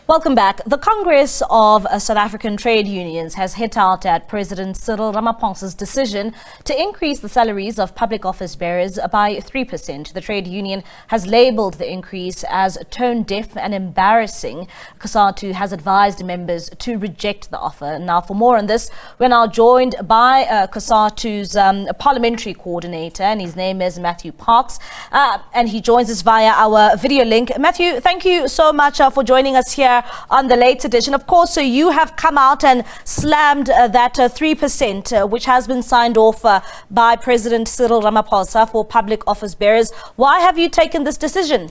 Welcome back. The Congress of South African Trade Unions has hit out at President Cyril Ramaphosa's decision to increase the salaries of public office bearers by 3%. The trade union has labelled the increase as tone-deaf and embarrassing. Cosatu has advised members to reject the offer. Now, for more on this, we're now joined by Cosatu's parliamentary coordinator, and his name is Matthew Parks, and he joins us via our video link. Matthew, thank you so much for joining us here on the late edition. Of course, so you have come out and slammed that 3%, which has been signed off by President Cyril Ramaphosa for public office bearers. Why have you taken this decision?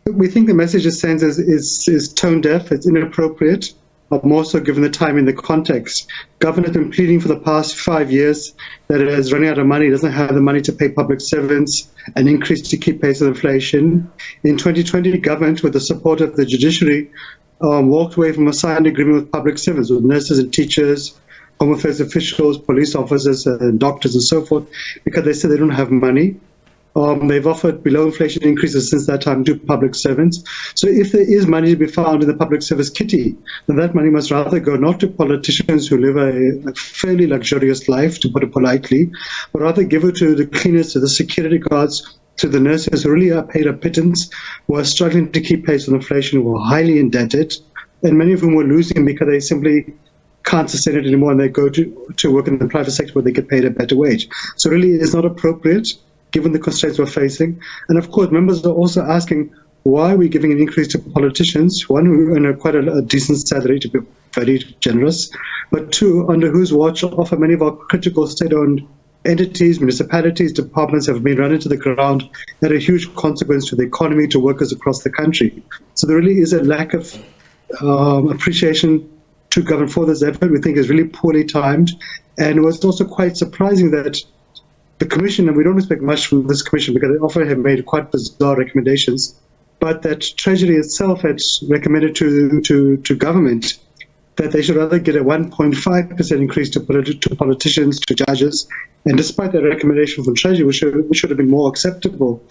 We think the message it sends is tone deaf, it's inappropriate, but more so given the time and the context. Government has been pleading for the past 5 years that it is running out of money, doesn't have the money to pay public servants, an increase to keep pace with inflation. In 2020, government, with the support of the judiciary, walked away from a signed agreement with public servants, with nurses and teachers, home affairs officials, police officers, and doctors and so forth, because they said they don't have money. They've offered below inflation increases since that time to public servants. So if there is money to be found in the public service kitty, then that money must rather go not to politicians who live a fairly luxurious life, to put it politely, but rather give it to the cleaners, to the security guards, to the nurses who really are paid a pittance, who are struggling to keep pace with inflation, who are highly indebted, and many of whom were losing because they simply can't sustain it anymore and they go to work in the private sector where they get paid a better wage. So really it's not appropriate, given the constraints we're facing. And of course, members are also asking, why are we giving an increase to politicians? One, who earn quite a decent salary, to be very generous, but two, under whose watch often many of our critical state-owned entities, municipalities, departments have been run into the ground at a huge consequence to the economy, to workers across the country. So there really is a lack of appreciation to government for this effort. We think is really poorly timed. And it was also quite surprising that the Commission, and we don't expect much from this Commission because they often have made quite bizarre recommendations, but that Treasury itself had recommended to government that they should rather get a 1.5% increase to politicians, to judges. And despite that recommendation from Treasury, which should have been more acceptable,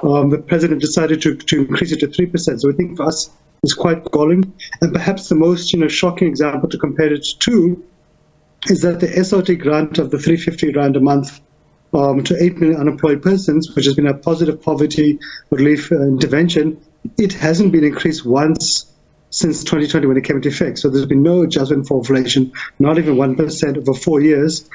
the President decided to increase it to 3%. So I think for us, it's quite galling. And perhaps the most shocking example to compare it to is that the SRT grant of the 350 Rand a month to 8 million unemployed persons, which has been a positive poverty relief intervention, it hasn't been increased once since 2020 when it came into effect. So there's been no adjustment for inflation, not even 1% over 4 years.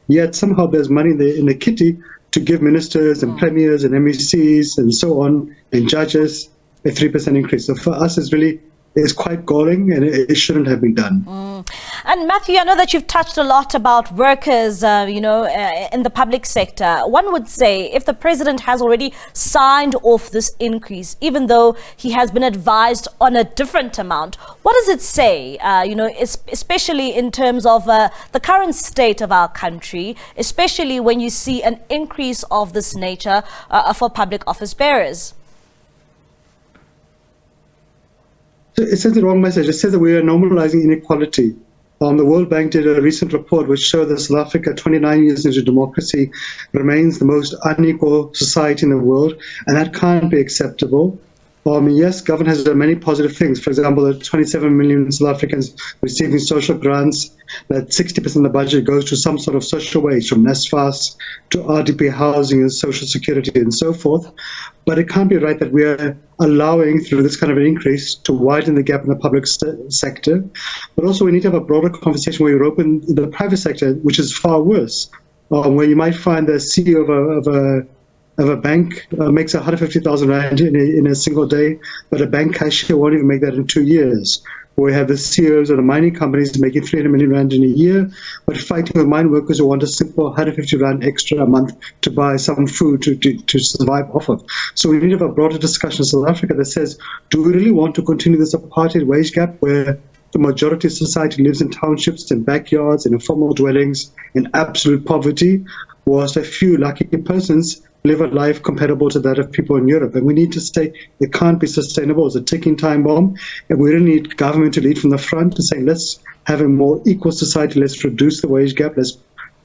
Yet somehow there's money in the kitty to give ministers and premiers and MECs and so on, and judges, a 3% increase. So for us, it's quite galling, and it shouldn't have been done. And Matthew, I know that you've touched a lot about workers, in the public sector. One would say if the president has already signed off this increase, even though he has been advised on a different amount, what does it say, especially in terms of the current state of our country, especially when you see an increase of this nature for public office bearers? It sends the wrong message. It says that we are normalizing inequality. The World Bank did a recent report which showed that South Africa, 29 years into democracy, remains the most unequal society in the world, and that can't be acceptable. Yes, government has done many positive things. For example, the 27 million South Africans receiving social grants, that 60% of the budget goes to some sort of social wage, from NSFAS to RDP housing and social security and so forth. But it can't be right that we are allowing, through this kind of an increase, to widen the gap in the public sector. But also we need to have a broader conversation where we open the private sector, which is far worse, where you might find the CEO of a bank makes 150,000 Rand in a single day, but a bank cashier won't even make that in 2 years. We have the CEOs of the mining companies making 300 million Rand in a year, but fighting with mine workers who want a simple 150 Rand extra a month to buy some food to survive off of. So we need to have a broader discussion in South Africa that says, do we really want to continue this apartheid wage gap where the majority of society lives in townships, in backyards, in informal dwellings, in absolute poverty, whilst a few lucky persons live a life comparable to that of people in Europe? And we need to say it can't be sustainable. It's a ticking time bomb. And we really need government to lead from the front to say, let's have a more equal society. Let's reduce the wage gap. Let's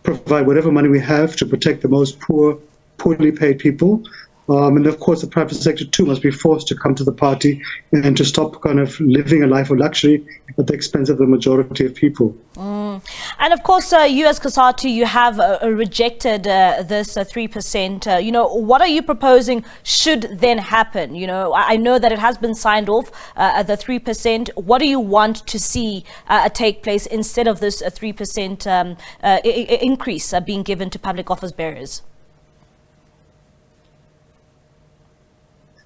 provide whatever money we have to protect the most poorly paid people. And of course, the private sector too must be forced to come to the party and to stop kind of living a life of luxury at the expense of the majority of people. And of course, you as Cosatu, you have rejected this 3%. What are you proposing should then happen? I know that it has been signed off, the 3%. What do you want to see take place instead of this 3% increase being given to public office bearers?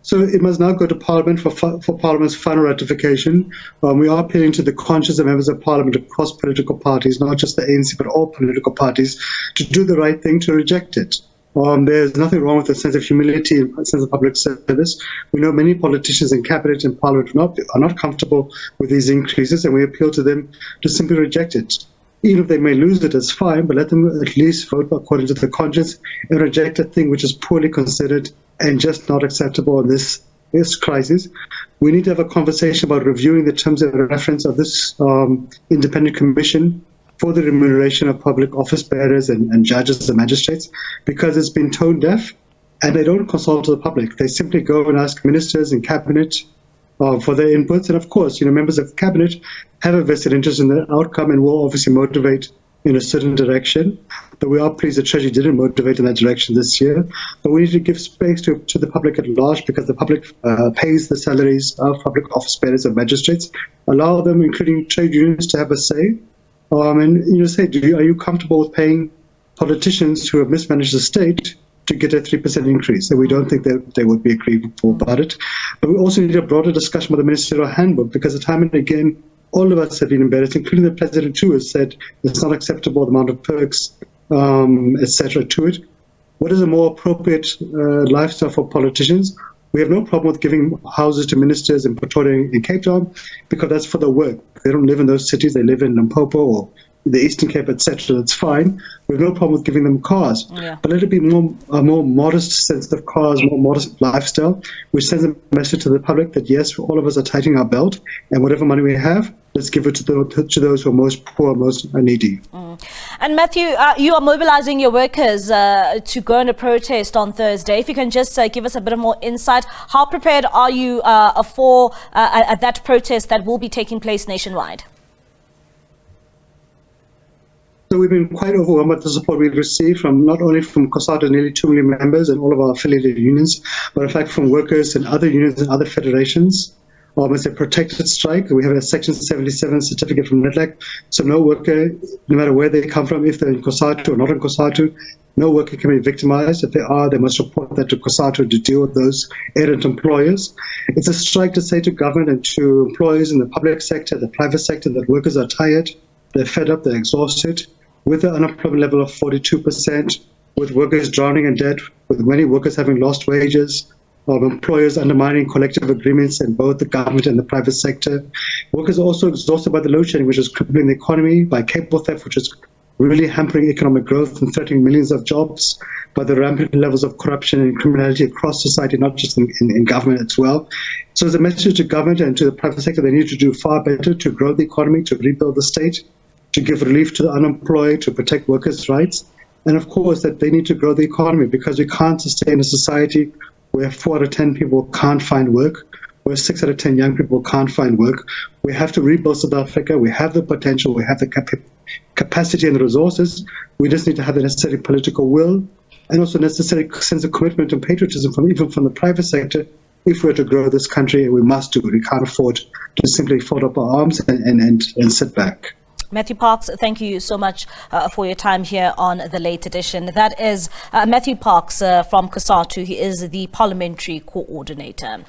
So it must now go to Parliament for Parliament's final ratification. We are appealing to the conscience of members of Parliament across political parties, not just the ANC, but all political parties, to do the right thing, to reject it. There's nothing wrong with a sense of humility and a sense of public service. We know many politicians in Cabinet and Parliament are not comfortable with these increases, and we appeal to them to simply reject it. Even if they may lose it, it's fine, but let them at least vote according to their conscience and reject a thing which is poorly considered and just not acceptable in this crisis. We need to have a conversation about reviewing the terms of reference of this independent commission for the remuneration of public office bearers and judges and magistrates, because it's been tone deaf and they don't consult the public. They simply go and ask ministers and cabinet for their inputs. And of course, members of cabinet have a vested interest in the outcome and will obviously motivate in a certain direction. But we are pleased the Treasury didn't motivate in that direction this year. But we need to give space to the public at large, because the public pays the salaries of public office bearers and magistrates. Allow them, including trade unions, to have a say. And say, are you comfortable with paying politicians who have mismanaged the state to get a 3% increase? And we don't think that they would be agreeable about it. But we also need a broader discussion about the ministerial handbook, because time and again, all of us have been embarrassed, including the president too, has said it's not acceptable, the amount of perks, etc. to it. What is a more appropriate lifestyle for politicians? We have no problem with giving houses to ministers in Pretoria and Cape Town, because that's for their work. They don't live in those cities, they live in Limpopo or the Eastern Cape, etc. That's fine. We have no problem with giving them cars. Yeah. But let it be a more modest sense of cars, more modest lifestyle, which sends a message to the public that yes, all of us are tightening our belt, and whatever money we have, let's give it to those who are most poor, most needy. And Matthew, you are mobilizing your workers to go on a protest on Thursday. If you can just give us a bit more insight, how prepared are you for that protest that will be taking place nationwide? So we've been quite overwhelmed by the support we've received from not only from Cosatu, nearly 2 million members and all of our affiliated unions, but in fact from workers and other unions and other federations. It's a protected strike. We have a Section 77 certificate from NEDLAC, so no worker, no matter where they come from, if they're in Cosatu or not in Cosatu, no worker can be victimized. If they are, they must report that to Cosatu to deal with those errant employers. It's a strike to say to government and to employers in the public sector, the private sector, that workers are tired, they're fed up, they're exhausted, with an unemployment level of 42%, with workers drowning in debt, with many workers having lost wages, of employers undermining collective agreements in both the government and the private sector. Workers are also exhausted by the load shedding, which is crippling the economy, by cable theft, which is really hampering economic growth and threatening millions of jobs, by the rampant levels of corruption and criminality across society, not just in government as well. So as a message to government and to the private sector, they need to do far better to grow the economy, to rebuild the state, to give relief to the unemployed, to protect workers' rights. And of course, that they need to grow the economy, because we can't sustain a society where 4 out of 10 people can't find work, where 6 out of 10 young people can't find work. We have to rebuild South Africa. We have the potential. We have the capacity and the resources. We just need to have the necessary political will and also necessary sense of commitment and patriotism even from the private sector. If we're to grow this country, we must do it. We can't afford to simply fold up our arms and sit back. Matthew Parks, thank you so much for your time here on The Late Edition. That is Matthew Parks from Cosatu. He is the parliamentary coordinator.